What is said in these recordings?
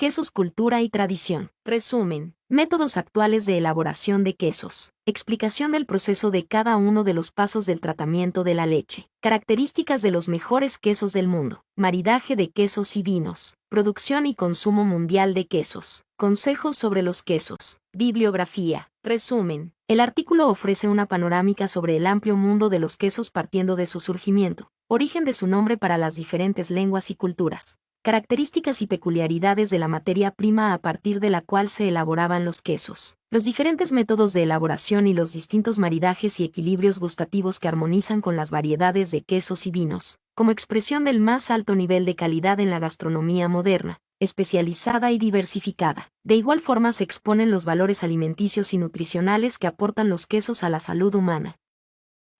Quesos, cultura y tradición. Resumen. Métodos actuales de elaboración de quesos. Explicación del proceso de cada uno de los pasos del tratamiento de la leche. Características de los mejores quesos del mundo. Maridaje de quesos y vinos. Producción y consumo mundial de quesos. Consejos sobre los quesos. Bibliografía. Resumen. El artículo ofrece una panorámica sobre el amplio mundo de los quesos partiendo de su surgimiento, origen de su nombre para las diferentes lenguas y culturas, características y peculiaridades de la materia prima a partir de la cual se elaboraban los quesos, los diferentes métodos de elaboración y los distintos maridajes y equilibrios gustativos que armonizan con las variedades de quesos y vinos, como expresión del más alto nivel de calidad en la gastronomía moderna, especializada y diversificada. De igual forma se exponen los valores alimenticios y nutricionales que aportan los quesos a la salud humana.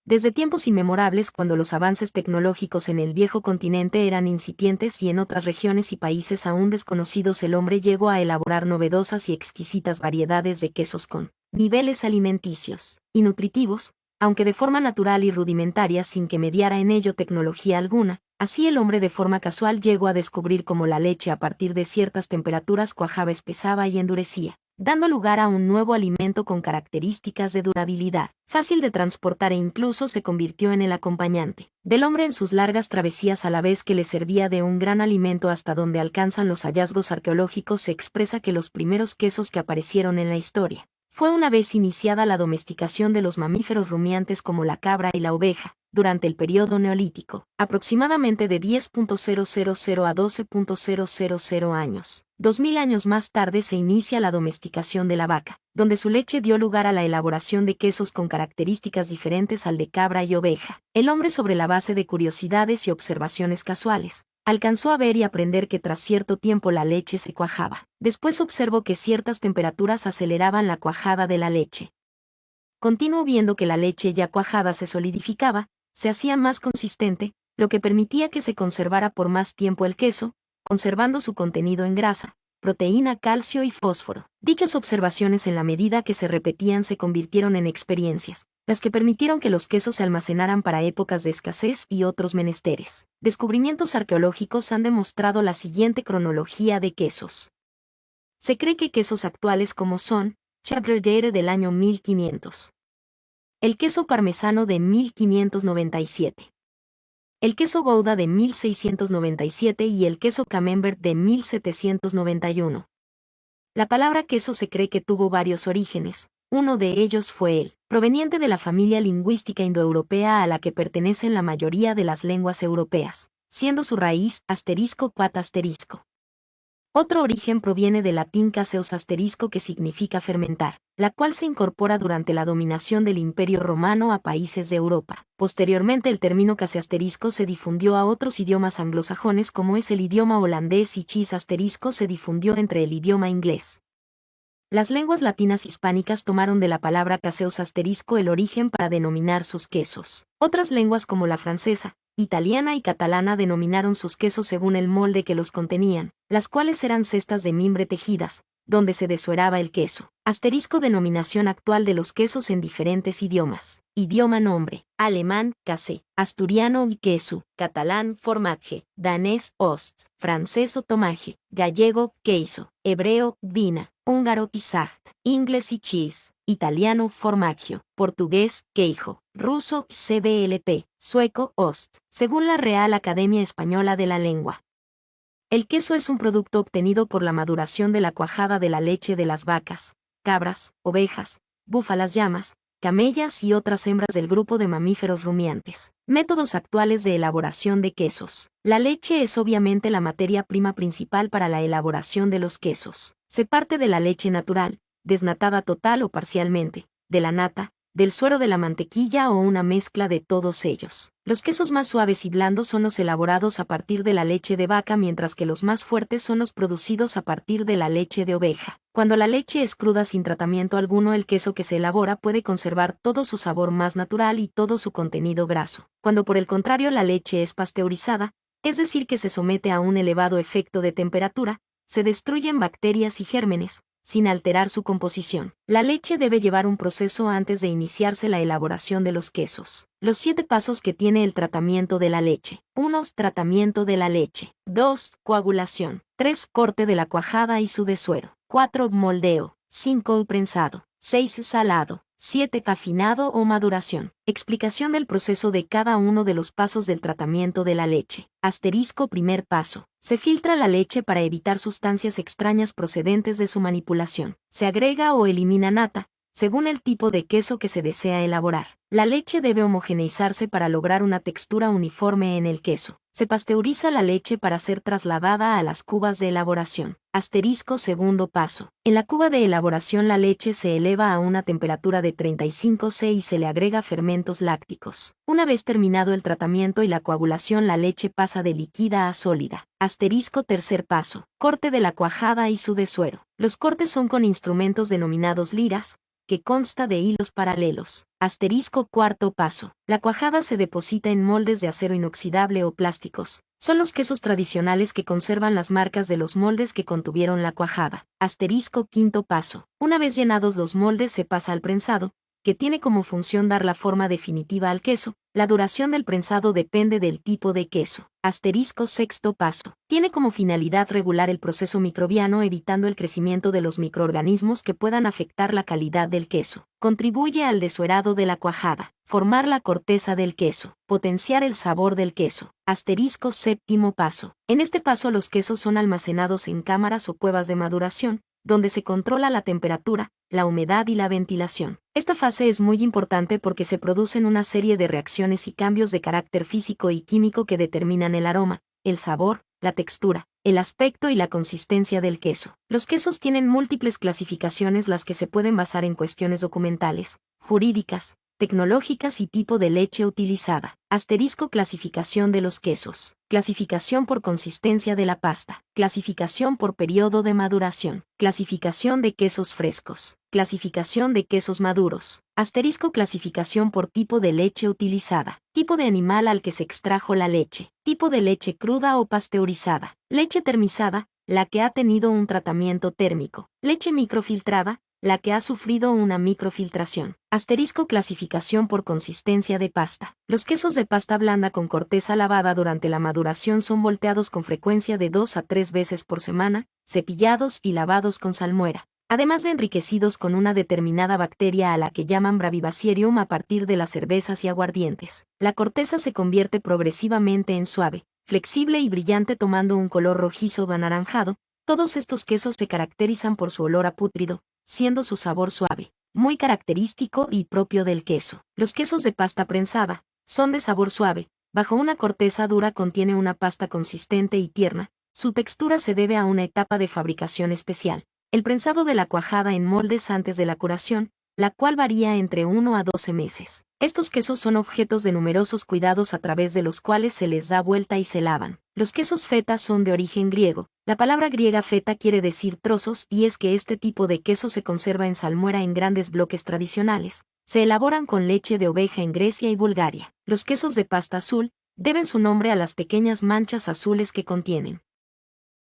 Desde tiempos inmemorables, cuando los avances tecnológicos en el viejo continente eran incipientes y en otras regiones y países aún desconocidos, el hombre llegó a elaborar novedosas y exquisitas variedades de quesos con niveles alimenticios y nutritivos, aunque de forma natural y rudimentaria sin que mediara en ello tecnología alguna. Así el hombre de forma casual llegó a descubrir cómo la leche a partir de ciertas temperaturas cuajaba, espesaba y endurecía, dando lugar a un nuevo alimento con características de durabilidad, fácil de transportar e incluso se convirtió en el acompañante del hombre en sus largas travesías, a la vez que le servía de un gran alimento. Hasta donde alcanzan los hallazgos arqueológicos se expresa que los primeros quesos que aparecieron en la historia fue una vez iniciada la domesticación de los mamíferos rumiantes como la cabra y la oveja, durante el periodo neolítico, aproximadamente de 10.000 a 12.000 años. 2000 años más tarde se inicia la domesticación de la vaca, donde su leche dio lugar a la elaboración de quesos con características diferentes al de cabra y oveja. El hombre, sobre la base de curiosidades y observaciones casuales, alcanzó a ver y aprender que tras cierto tiempo la leche se cuajaba. Después observó que ciertas temperaturas aceleraban la cuajada de la leche. Continuó viendo que la leche ya cuajada se solidificaba, se hacía más consistente, lo que permitía que se conservara por más tiempo el queso, conservando su contenido en grasa, proteína, calcio y fósforo. Dichas observaciones, en la medida que se repetían, se convirtieron en experiencias, las que permitieron que los quesos se almacenaran para épocas de escasez y otros menesteres. Descubrimientos arqueológicos han demostrado la siguiente cronología de quesos. Se cree que quesos actuales como son Chevrolet del año 1500. El queso parmesano de 1597. El queso Gouda de 1697 y el queso Camembert de 1791. La palabra queso se cree que tuvo varios orígenes. Uno de ellos fue el proveniente de la familia lingüística indoeuropea a la que pertenecen la mayoría de las lenguas europeas, siendo su raíz *pat*. Otro origen proviene del latín caseus *, que significa fermentar, la cual se incorpora durante la dominación del Imperio Romano a países de Europa. Posteriormente el término case * se difundió a otros idiomas anglosajones, como es el idioma holandés, y chis * se difundió entre el idioma inglés. Las lenguas latinas hispánicas tomaron de la palabra caseus * el origen para denominar sus quesos. Otras lenguas como la francesa, italiana y catalana denominaron sus quesos según el molde que los contenían, las cuales eran cestas de mimbre tejidas, donde se desueraba el queso. * Denominación actual de los quesos en diferentes idiomas. Idioma: nombre: alemán, Käse; asturiano, queso; catalán, Fromage; danés, Ost; francés, Fromage; gallego, queso; hebreo, vina; húngaro, Pisacht; inglés y cheese; italiano, formaggio; portugués, queijo; ruso, cblp; sueco, Ost, según la Real Academia Española de la Lengua. El queso es un producto obtenido por la maduración de la cuajada de la leche de las vacas, cabras, ovejas, búfalas, llamas, camellas y otras hembras del grupo de mamíferos rumiantes. Métodos actuales de elaboración de quesos. La leche es obviamente la materia prima principal para la elaboración de los quesos. Se parte de la leche natural, desnatada total o parcialmente, de la nata, del suero, de la mantequilla o una mezcla de todos ellos. Los quesos más suaves y blandos son los elaborados a partir de la leche de vaca, mientras que los más fuertes son los producidos a partir de la leche de oveja. Cuando la leche es cruda sin tratamiento alguno, el queso que se elabora puede conservar todo su sabor más natural y todo su contenido graso. Cuando por el contrario la leche es pasteurizada, es decir, que se somete a un elevado efecto de temperatura, se destruyen bacterias y gérmenes, sin alterar su composición. La leche debe llevar un proceso antes de iniciarse la elaboración de los quesos. Los 7 pasos que tiene el tratamiento de la leche. 1. Tratamiento de la leche. 2. Coagulación. 3. Corte de la cuajada y su desuero. 4. Moldeo. 5. Prensado. 6. Salado. 7. Afinado o maduración. Explicación del proceso de cada uno de los pasos del tratamiento de la leche. Asterisco. Primer paso. Se filtra la leche para evitar sustancias extrañas procedentes de su manipulación. Se agrega o elimina nata, según el tipo de queso que se desea elaborar. La leche debe homogeneizarse para lograr una textura uniforme en el queso. Se pasteuriza la leche para ser trasladada a las cubas de elaboración. Asterisco. Segundo paso. En la cuba de elaboración la leche se eleva a una temperatura de 35°C y se le agrega fermentos lácticos. Una vez terminado el tratamiento y la coagulación, la leche pasa de líquida a sólida. Asterisco. Tercer paso. Corte de la cuajada y su desuero. Los cortes son con instrumentos denominados liras, que consta de hilos paralelos. Asterisco. Cuarto paso. La cuajada se deposita en moldes de acero inoxidable o plásticos. Son los quesos tradicionales que conservan las marcas de los moldes que contuvieron la cuajada. Asterisco. Quinto paso. Una vez llenados los moldes se pasa al prensado, que tiene como función dar la forma definitiva al queso. La duración del prensado depende del tipo de queso. Asterisco. Sexto paso. Tiene como finalidad regular el proceso microbiano evitando el crecimiento de los microorganismos que puedan afectar la calidad del queso. Contribuye al desuerado de la cuajada. Formar la corteza del queso. Potenciar el sabor del queso. Asterisco. Séptimo paso. En este paso los quesos son almacenados en cámaras o cuevas de maduración, donde se controla la temperatura, la humedad y la ventilación. Esta fase es muy importante porque se producen una serie de reacciones y cambios de carácter físico y químico que determinan el aroma, el sabor, la textura, el aspecto y la consistencia del queso. Los quesos tienen múltiples clasificaciones, las que se pueden basar en cuestiones documentales, jurídicas, tecnológicas y tipo de leche utilizada. Asterisco. Clasificación de los quesos. Clasificación por consistencia de la pasta. Clasificación por periodo de maduración. Clasificación de quesos frescos. Clasificación de quesos maduros. Asterisco. Clasificación por tipo de leche utilizada. Tipo de animal al que se extrajo la leche. Tipo de leche cruda o pasteurizada. Leche termizada, la que ha tenido un tratamiento térmico. Leche microfiltrada, la que ha sufrido una microfiltración. Asterisco. Clasificación por consistencia de pasta. Los quesos de pasta blanda con corteza lavada durante la maduración son volteados con frecuencia de 2 a 3 veces por semana, cepillados y lavados con salmuera, además de enriquecidos con una determinada bacteria a la que llaman Bravibacterium a partir de las cervezas y aguardientes. La corteza se convierte progresivamente en suave, flexible y brillante tomando un color rojizo o anaranjado. Todos estos quesos se caracterizan por su olor a pútrido, siendo su sabor suave, muy característico y propio del queso. Los quesos de pasta prensada son de sabor suave, bajo una corteza dura contiene una pasta consistente y tierna. Su textura se debe a una etapa de fabricación especial, el prensado de la cuajada en moldes antes de la curación, la cual varía entre 1 a 12 meses. Estos quesos son objetos de numerosos cuidados a través de los cuales se les da vuelta y se lavan. Los quesos feta son de origen griego. La palabra griega feta quiere decir trozos y es que este tipo de queso se conserva en salmuera en grandes bloques tradicionales. Se elaboran con leche de oveja en Grecia y Bulgaria. Los quesos de pasta azul deben su nombre a las pequeñas manchas azules que contienen.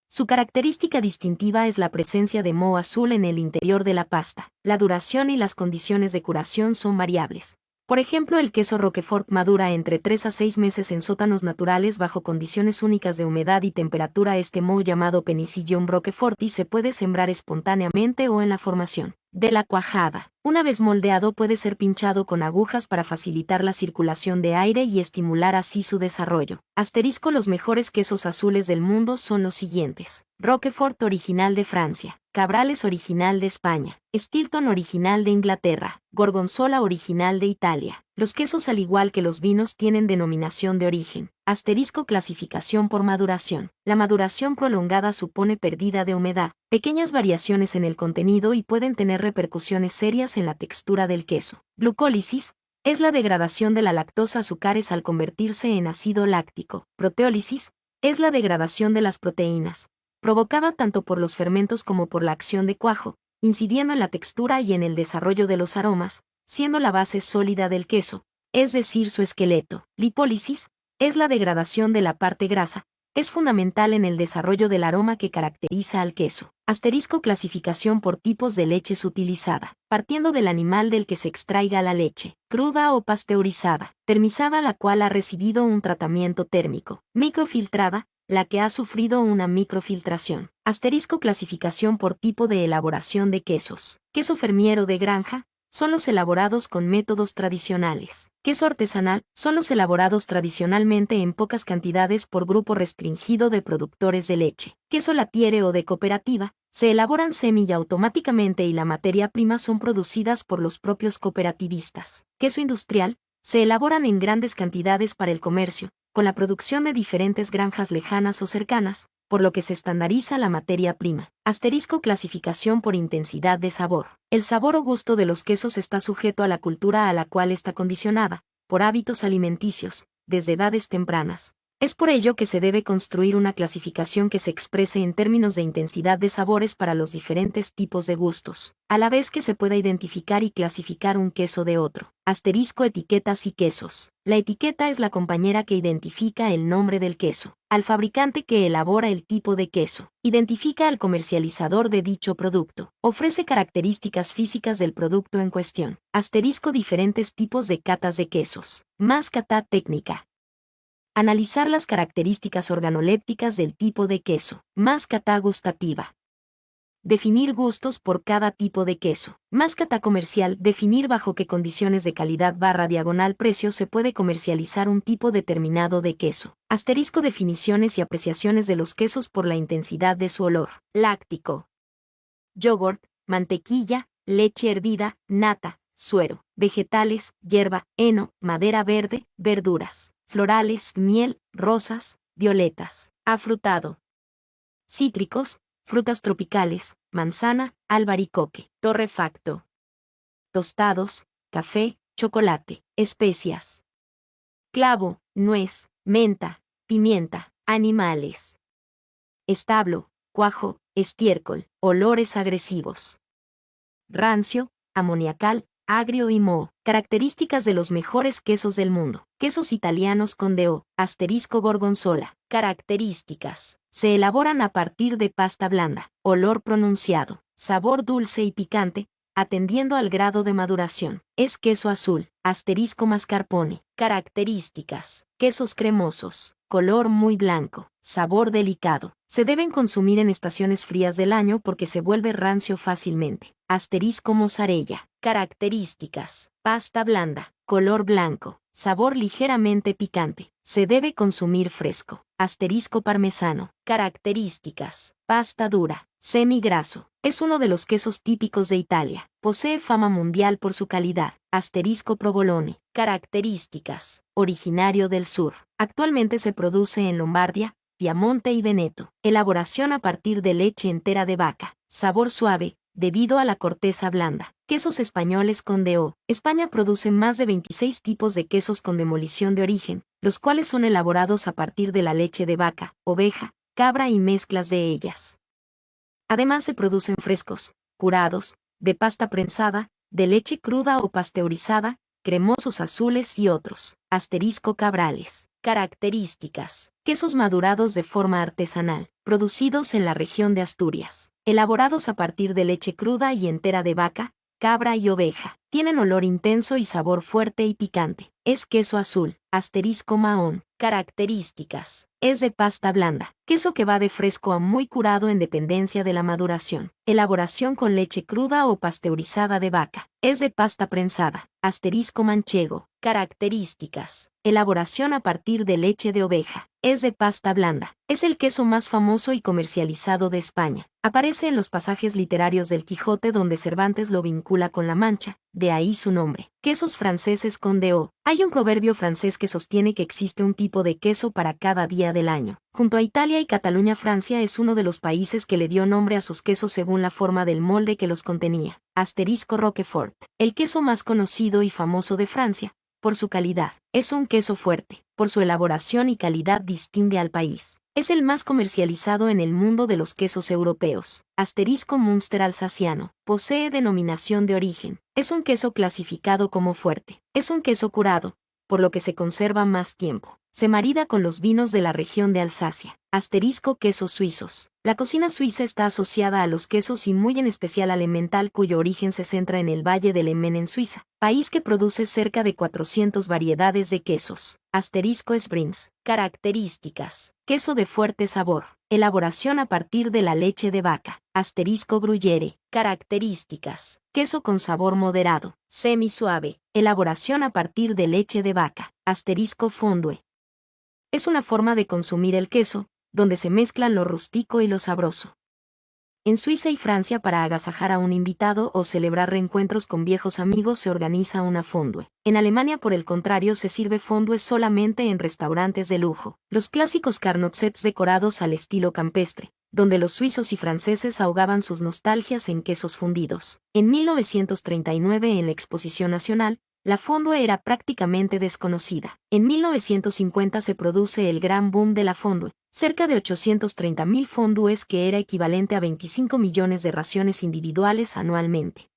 Su característica distintiva es la presencia de moho azul en el interior de la pasta. La duración y las condiciones de curación son variables. Por ejemplo, el queso Roquefort madura entre 3 a 6 meses en sótanos naturales bajo condiciones únicas de humedad y temperatura. Este moho llamado Penicillium roqueforti se puede sembrar espontáneamente o en la formación de la cuajada. Una vez moldeado puede ser pinchado con agujas para facilitar la circulación de aire y estimular así su desarrollo. Asterisco. Los mejores quesos azules del mundo son los siguientes: Roquefort original de Francia, Cabrales original de España, Stilton original de Inglaterra, Gorgonzola original de Italia. Los quesos, al igual que los vinos, tienen denominación de origen. Asterisco. Clasificación por maduración. La maduración prolongada supone pérdida de humedad, pequeñas variaciones en el contenido y pueden tener repercusiones serias en la textura del queso. Glucólisis es la degradación de la lactosa a azúcares al convertirse en ácido láctico. Proteólisis es la degradación de las proteínas, provocada tanto por los fermentos como por la acción de cuajo, incidiendo en la textura y en el desarrollo de los aromas, siendo la base sólida del queso, es decir, su esqueleto. Lipólisis es la degradación de la parte grasa, es fundamental en el desarrollo del aroma que caracteriza al queso. Asterisco. Clasificación por tipos de leches utilizada. Partiendo del animal del que se extraiga la leche, cruda o pasteurizada, termizada, la cual ha recibido un tratamiento térmico, microfiltrada, la que ha sufrido una microfiltración. Asterisco clasificación por tipo de elaboración de quesos. Queso fermiero de granja son los elaborados con métodos tradicionales. Queso artesanal son los elaborados tradicionalmente en pocas cantidades por grupo restringido de productores de leche. Queso latiere o de cooperativa se elaboran semi-automáticamente y la materia prima son producidas por los propios cooperativistas. Queso industrial se elaboran en grandes cantidades para el comercio, con la producción de diferentes granjas lejanas o cercanas, por lo que se estandariza la materia prima. Asterisco clasificación por intensidad de sabor. El sabor o gusto de los quesos está sujeto a la cultura a la cual está condicionada, por hábitos alimenticios, desde edades tempranas. Es por ello que se debe construir una clasificación que se exprese en términos de intensidad de sabores para los diferentes tipos de gustos, a la vez que se pueda identificar y clasificar un queso de otro. Asterisco etiquetas y quesos. La etiqueta es la compañera que identifica el nombre del queso, al fabricante que elabora el tipo de queso, identifica al comercializador de dicho producto, ofrece características físicas del producto en cuestión. Asterisco diferentes tipos de catas de quesos. Más cata técnica. Analizar las características organolépticas del tipo de queso. Más cata gustativa. Definir gustos por cada tipo de queso. Más cata comercial. Definir bajo qué condiciones de calidad / precio se puede comercializar un tipo determinado de queso. Asterisco definiciones y apreciaciones de los quesos por la intensidad de su olor. Láctico. Yogurt, mantequilla, leche hervida, nata, suero, vegetales, hierba, heno, madera verde, verduras, florales, miel, rosas, violetas. Afrutado. Cítricos, frutas tropicales, manzana, albaricoque. Torrefacto. Tostados, café, chocolate, especias. Clavo, nuez, menta, pimienta, animales. Establo, cuajo, estiércol, olores agresivos. Rancio, amoniacal, agrio y moho. Características de los mejores quesos del mundo. Quesos italianos con DO, asterisco gorgonzola. Características. Se elaboran a partir de pasta blanda. Olor pronunciado. Sabor dulce y picante, atendiendo al grado de maduración. Es queso azul, asterisco mascarpone. Características. Quesos cremosos. Color muy blanco. Sabor delicado. Se deben consumir en estaciones frías del año porque se vuelve rancio fácilmente. Asterisco mozzarella. Características. Pasta blanda. Color blanco. Sabor ligeramente picante. Se debe consumir fresco. Asterisco parmesano. Características. Pasta dura. Semigraso. Es uno de los quesos típicos de Italia. Posee fama mundial por su calidad. Asterisco provolone. Características. Originario del sur. Actualmente se produce en Lombardia, Piamonte y Veneto. Elaboración a partir de leche entera de vaca. Sabor suave, debido a la corteza blanda. Quesos españoles con DO. España produce más de 26 tipos de quesos con demolición de origen, los cuales son elaborados a partir de la leche de vaca, oveja, cabra y mezclas de ellas. Además se producen frescos, curados, de pasta prensada, de leche cruda o pasteurizada, cremosos azules y otros. Asterisco cabrales. Características. Quesos madurados de forma artesanal, producidos en la región de Asturias. Elaborados a partir de leche cruda y entera de vaca, cabra y oveja. Tienen olor intenso y sabor fuerte y picante. Es queso azul. Asterisco mahón. Características. Es de pasta blanda. Queso que va de fresco a muy curado en dependencia de la maduración. Elaboración con leche cruda o pasteurizada de vaca. Es de pasta prensada. Asterisco manchego. Características. Elaboración a partir de leche de oveja. Es de pasta blanda. Es el queso más famoso y comercializado de España. Aparece en los pasajes literarios del Quijote donde Cervantes lo vincula con la Mancha, de ahí su nombre. Quesos franceses con DO. Hay un proverbio francés que sostiene que existe un tipo de queso para cada día del año. Junto a Italia y Cataluña, Francia es uno de los países que le dio nombre a sus quesos según la forma del molde que los contenía. Asterisco Roquefort. El queso más conocido y famoso de Francia, por su calidad. Es un queso fuerte. Por su elaboración y calidad distingue al país. Es el más comercializado en el mundo de los quesos europeos. Asterisco Münster alsaciano. Posee denominación de origen. Es un queso clasificado como fuerte. Es un queso curado, por lo que se conserva más tiempo. Se marida con los vinos de la región de Alsacia. Asterisco quesos suizos. La cocina suiza está asociada a los quesos y muy en especial al Emmental, cuyo origen se centra en el Valle del Emmen en Suiza, país que produce cerca de 400 variedades de quesos. Asterisco Sbrinz. Características. Queso de fuerte sabor. Elaboración a partir de la leche de vaca. Asterisco Gruyere. Características. Queso con sabor moderado. Semi-suave. Elaboración a partir de leche de vaca. Asterisco Fondue. Es una forma de consumir el queso, donde se mezclan lo rústico y lo sabroso. En Suiza y Francia, para agasajar a un invitado o celebrar reencuentros con viejos amigos, se organiza una fondue. En Alemania, por el contrario, se sirve fondue solamente en restaurantes de lujo. Los clásicos carnotsets decorados al estilo campestre, donde los suizos y franceses ahogaban sus nostalgias en quesos fundidos. En 1939, en la Exposición Nacional, la fondue era prácticamente desconocida. En 1950 se produce el gran boom de la fondue, cerca de 830.000 fondues, que era equivalente a 25 millones de raciones individuales anualmente.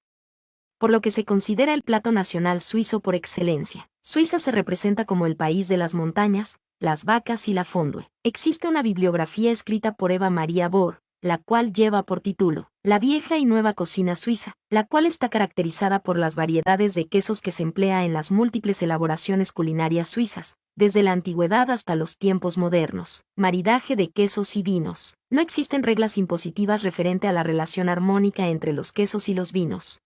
Por lo que se considera el plato nacional suizo por excelencia. Suiza se representa como el país de las montañas, las vacas y la fondue. Existe una bibliografía escrita por Eva Maria Bohr, la cual lleva por título La vieja y nueva cocina suiza, la cual está caracterizada por las variedades de quesos que se emplea en las múltiples elaboraciones culinarias suizas, desde la antigüedad hasta los tiempos modernos. Maridaje de quesos y vinos. No existen reglas impositivas referente a la relación armónica entre los quesos y los vinos.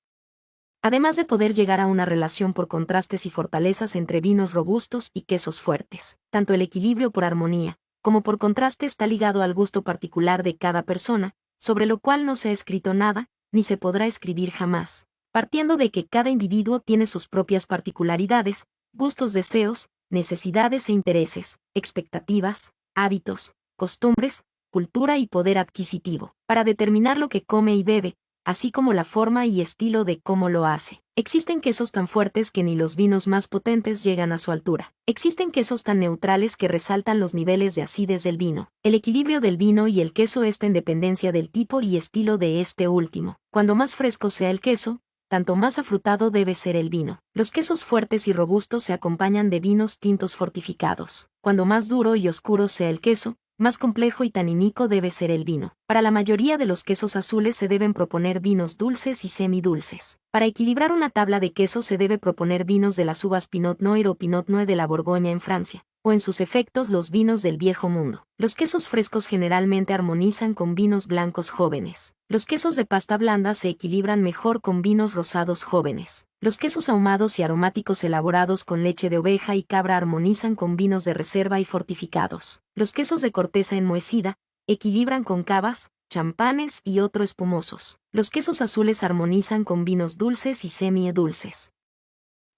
Además de poder llegar a una relación por contrastes y fortalezas entre vinos robustos y quesos fuertes, tanto el equilibrio por armonía como por contraste está ligado al gusto particular de cada persona, sobre lo cual no se ha escrito nada, ni se podrá escribir jamás, partiendo de que cada individuo tiene sus propias particularidades, gustos, deseos, necesidades e intereses, expectativas, hábitos, costumbres, cultura y poder adquisitivo, para determinar lo que come y bebe, así como la forma y estilo de cómo lo hace. Existen quesos tan fuertes que ni los vinos más potentes llegan a su altura. Existen quesos tan neutrales que resaltan los niveles de acidez del vino. El equilibrio del vino y el queso está en dependencia del tipo y estilo de este último. Cuando más fresco sea el queso, tanto más afrutado debe ser el vino. Los quesos fuertes y robustos se acompañan de vinos tintos fortificados. Cuando más duro y oscuro sea el queso, más complejo y tanínico debe ser el vino. Para la mayoría de los quesos azules se deben proponer vinos dulces y semidulces. Para equilibrar una tabla de quesos se debe proponer vinos de las uvas Pinot Noir o Pinot Noir de la Borgoña en Francia, o en sus efectos los vinos del Viejo Mundo. Los quesos frescos generalmente armonizan con vinos blancos jóvenes. Los quesos de pasta blanda se equilibran mejor con vinos rosados jóvenes. Los quesos ahumados y aromáticos elaborados con leche de oveja y cabra armonizan con vinos de reserva y fortificados. Los quesos de corteza enmohecida equilibran con cavas, champanes y otros espumosos. Los quesos azules armonizan con vinos dulces y semi-dulces.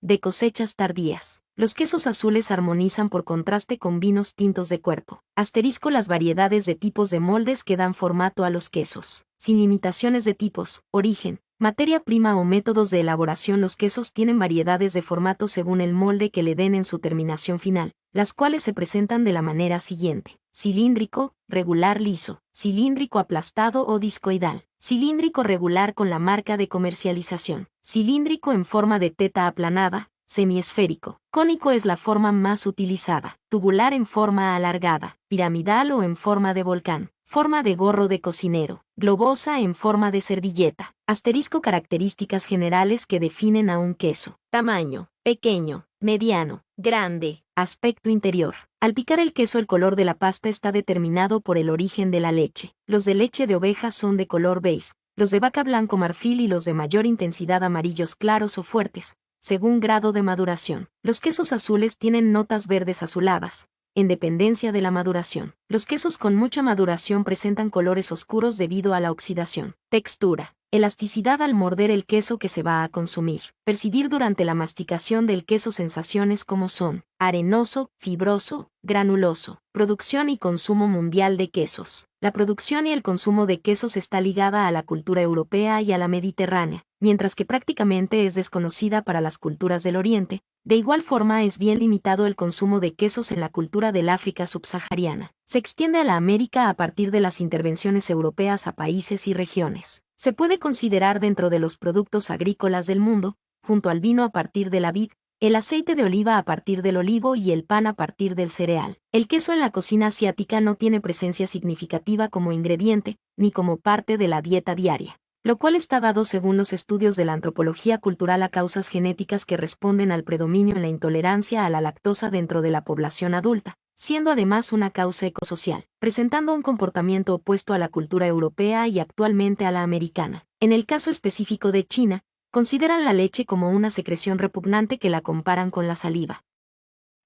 De cosechas tardías. Los quesos azules armonizan por contraste con vinos tintos de cuerpo. Asterisco las variedades de tipos de moldes que dan formato a los quesos. Sin limitaciones de tipos, origen, materia prima o métodos de elaboración, los quesos tienen variedades de formato según el molde que le den en su terminación final, las cuales se presentan de la manera siguiente: cilíndrico, regular liso, cilíndrico aplastado o discoidal, cilíndrico regular con la marca de comercialización, cilíndrico en forma de teta aplanada, semiesférico, cónico es la forma más utilizada, tubular en forma alargada, piramidal o en forma de volcán, forma de gorro de cocinero, globosa en forma de servilleta. Asterisco características generales que definen a un queso: tamaño, pequeño, mediano, grande, aspecto interior. Al picar el queso, el color de la pasta está determinado por el origen de la leche. Los de leche de oveja son de color beige, los de vaca blanco marfil y los de mayor intensidad amarillos claros o fuertes, según grado de maduración. Los quesos azules tienen notas verdes azuladas, en dependencia de la maduración. Los quesos con mucha maduración presentan colores oscuros debido a la oxidación. Textura. Elasticidad al morder el queso que se va a consumir. Percibir durante la masticación del queso sensaciones como son arenoso, fibroso, granuloso. Producción y consumo mundial de quesos. La producción y el consumo de quesos está ligada a la cultura europea y a la mediterránea, mientras que prácticamente es desconocida para las culturas del Oriente. De igual forma es bien limitado el consumo de quesos en la cultura del África subsahariana. Se extiende a la América a partir de las intervenciones europeas a países y regiones. Se puede considerar dentro de los productos agrícolas del mundo, junto al vino a partir de la vid, el aceite de oliva a partir del olivo y el pan a partir del cereal. El queso en la cocina asiática no tiene presencia significativa como ingrediente, ni como parte de la dieta diaria, lo cual está dado según los estudios de la antropología cultural a causas genéticas que responden al predominio en la intolerancia a la lactosa dentro de la población adulta, siendo además una causa ecosocial, presentando un comportamiento opuesto a la cultura europea y actualmente a la americana. En el caso específico de China, consideran la leche como una secreción repugnante que la comparan con la saliva.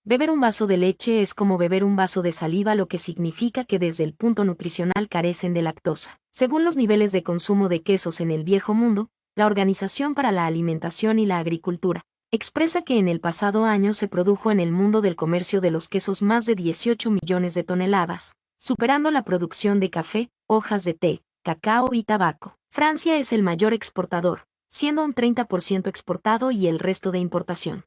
Beber un vaso de leche es como beber un vaso de saliva, lo que significa que desde el punto nutricional carecen de lactosa. Según los niveles de consumo de quesos en el Viejo Mundo, la Organización para la Alimentación y la Agricultura expresa que en el pasado año se produjo en el mundo del comercio de los quesos más de 18 millones de toneladas, superando la producción de café, hojas de té, cacao y tabaco. Francia es el mayor exportador, siendo un 30% exportado y el resto de importación.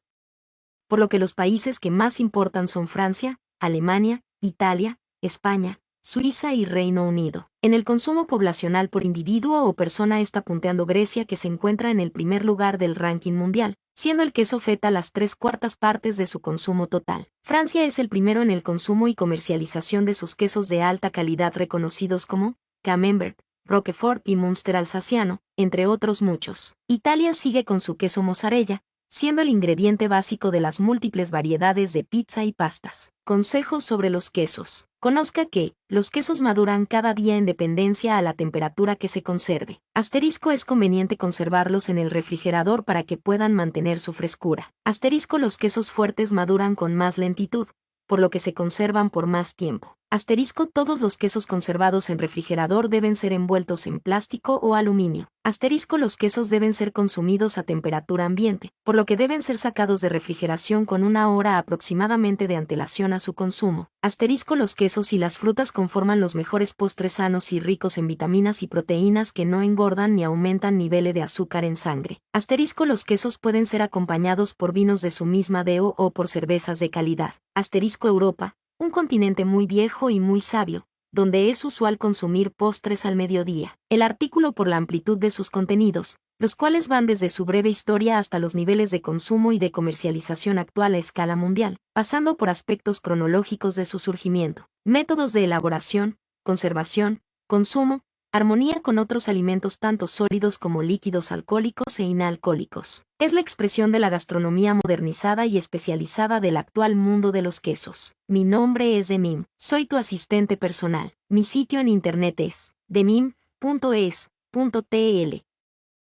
Por lo que los países que más importan son Francia, Alemania, Italia, España, Suiza y Reino Unido. En el consumo poblacional por individuo o persona está punteando Grecia, que se encuentra en el primer lugar del ranking mundial, siendo el queso feta las 3/4 partes de su consumo total. Francia es el primero en el consumo y comercialización de sus quesos de alta calidad reconocidos como Camembert, Roquefort y Münster alsaciano, entre otros muchos. Italia sigue con su queso mozzarella, siendo el ingrediente básico de las múltiples variedades de pizza y pastas. Consejos sobre los quesos. Conozca que los quesos maduran cada día en dependencia a la temperatura que se conserve. Asterisco: es conveniente conservarlos en el refrigerador para que puedan mantener su frescura. Asterisco: los quesos fuertes maduran con más lentitud, por lo que se conservan por más tiempo. Asterisco: todos los quesos conservados en refrigerador deben ser envueltos en plástico o aluminio. Asterisco: los quesos deben ser consumidos a temperatura ambiente, por lo que deben ser sacados de refrigeración con 1 hora aproximadamente de antelación a su consumo. Asterisco: los quesos y las frutas conforman los mejores postres sanos y ricos en vitaminas y proteínas que no engordan ni aumentan niveles de azúcar en sangre. Asterisco: los quesos pueden ser acompañados por vinos de su misma DO o por cervezas de calidad. Asterisco: Europa, un continente muy viejo y muy sabio, donde es usual consumir postres al mediodía. El artículo por la amplitud de sus contenidos, los cuales van desde su breve historia hasta los niveles de consumo y de comercialización actual a escala mundial, pasando por aspectos cronológicos de su surgimiento, métodos de elaboración, conservación, consumo, armonía con otros alimentos tanto sólidos como líquidos, alcohólicos e inalcohólicos. Es la expresión de la gastronomía modernizada y especializada del actual mundo de los quesos. Mi nombre es Demim, soy tu asistente personal. Mi sitio en internet es demim.es.tl.